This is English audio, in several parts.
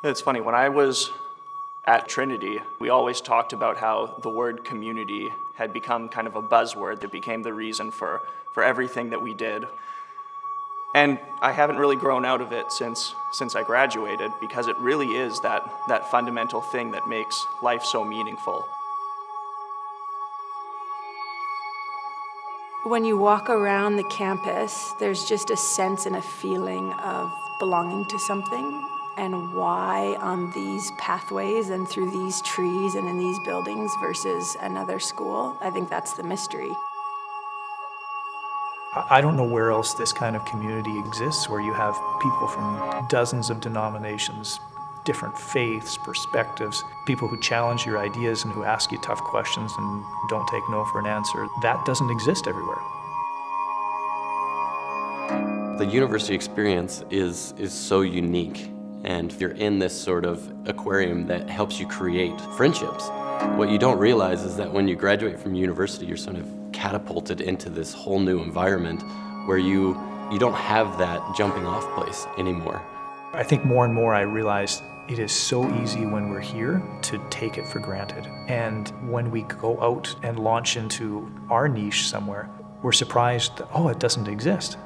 It's funny, when I was at Trinity, we always talked about how the word community had become kind of a buzzword that became the reason for everything that we did. And I haven't really grown out of it since I graduated, because it really is that fundamental thing that makes life so meaningful. When you walk around the campus, there's just a sense and a feeling of belonging to something, and why on these pathways and through these trees and in these buildings versus another school. I think that's the mystery. I don't know where else this kind of community exists, where you have people from dozens of denominations, different faiths, perspectives, people who challenge your ideas and who ask you tough questions and don't take no for an answer. That doesn't exist everywhere. The university experience is so unique, and you're in this sort of aquarium that helps you create friendships. What you don't realize is that when you graduate from university, you're sort of catapulted into this whole new environment where you don't have that jumping off place anymore. I think more and more I realized it is so easy when we're here to take it for granted. And when we go out and launch into our niche somewhere, we're surprised that, oh, it doesn't exist.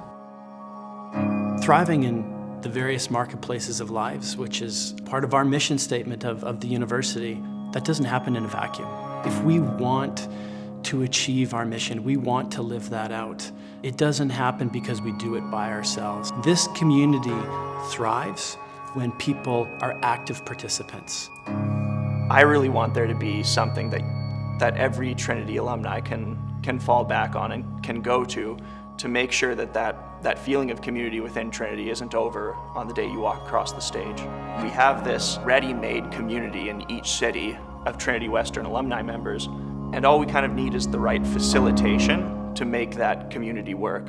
Thriving in the various marketplaces of lives, which is part of our mission statement of the university, that doesn't happen in a vacuum. If we want to achieve our mission, we want to live that out, it doesn't happen because we do it by ourselves. This community thrives when people are active participants. I really want there to be something that every Trinity alumni can fall back on and can go to make sure that feeling of community within Trinity isn't over on the day you walk across the stage. We have this ready-made community in each city of Trinity Western alumni members, and all we kind of need is the right facilitation to make that community work.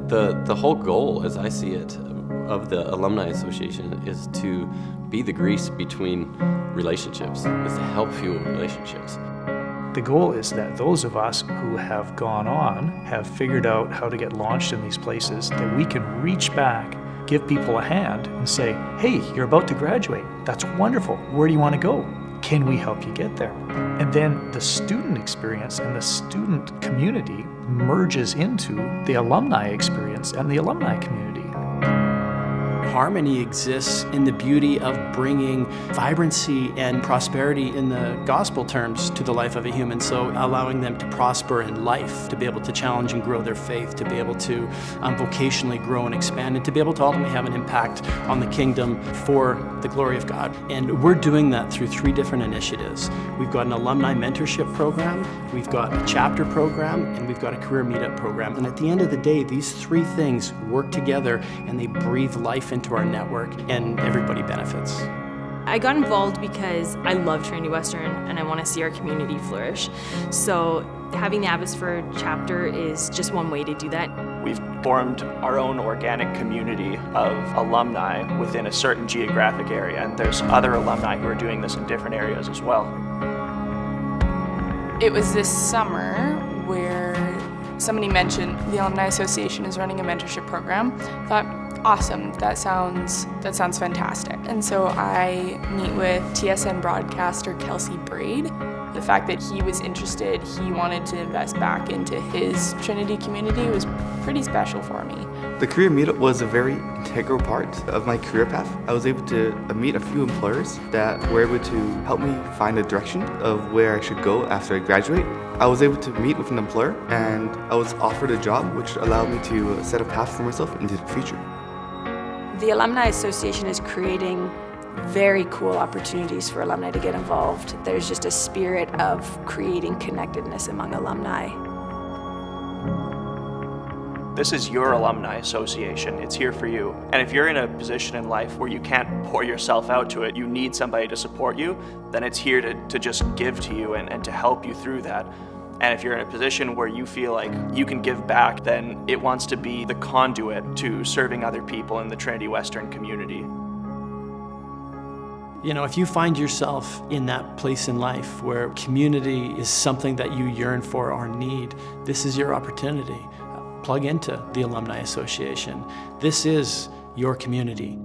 The whole goal, as I see it, of the Alumni Association is to be the grease between relationships, is to help fuel relationships. The goal is that those of us who have gone on have figured out how to get launched in these places, that we can reach back, give people a hand and say, hey, you're about to graduate. That's wonderful. Where do you want to go? Can we help you get there? And then the student experience and the student community merges into the alumni experience and the alumni community. Harmony exists in the beauty of bringing vibrancy and prosperity in the gospel terms to the life of a human, so allowing them to prosper in life, to be able to challenge and grow their faith, to be able to vocationally grow and expand, and to be able to ultimately have an impact on the kingdom for the glory of God. And we're doing that through 3 different initiatives. We've got an alumni mentorship program, we've got a chapter program, and we've got a career meetup program. And at the end of the day, these 3 things work together and they breathe life into our network, and everybody benefits. I got involved because I love Trinity Western and I want to see our community flourish. So having the Abbotsford chapter is just one way to do that. We've formed our own organic community of alumni within a certain geographic area, and there's other alumni who are doing this in different areas as well. It was this summer where somebody mentioned the Alumni Association is running a mentorship program. I thought, awesome, that sounds fantastic. And so I meet with TSN broadcaster Kelsey Braid. The fact that he was interested, he wanted to invest back into his Trinity community was pretty special for me. The career meetup was a very integral part of my career path. I was able to meet a few employers that were able to help me find the direction of where I should go after I graduate. I was able to meet with an employer and I was offered a job which allowed me to set a path for myself into the future. The Alumni Association is creating very cool opportunities for alumni to get involved. There's just a spirit of creating connectedness among alumni. This is your alumni association. It's here for you. And if you're in a position in life where you can't pour yourself out to it, you need somebody to support you, then it's here to just give to you and to help you through that. And if you're in a position where you feel like you can give back, then it wants to be the conduit to serving other people in the Trinity Western community. You know, if you find yourself in that place in life where community is something that you yearn for or need, this is your opportunity. Plug into the Alumni Association. This is your community.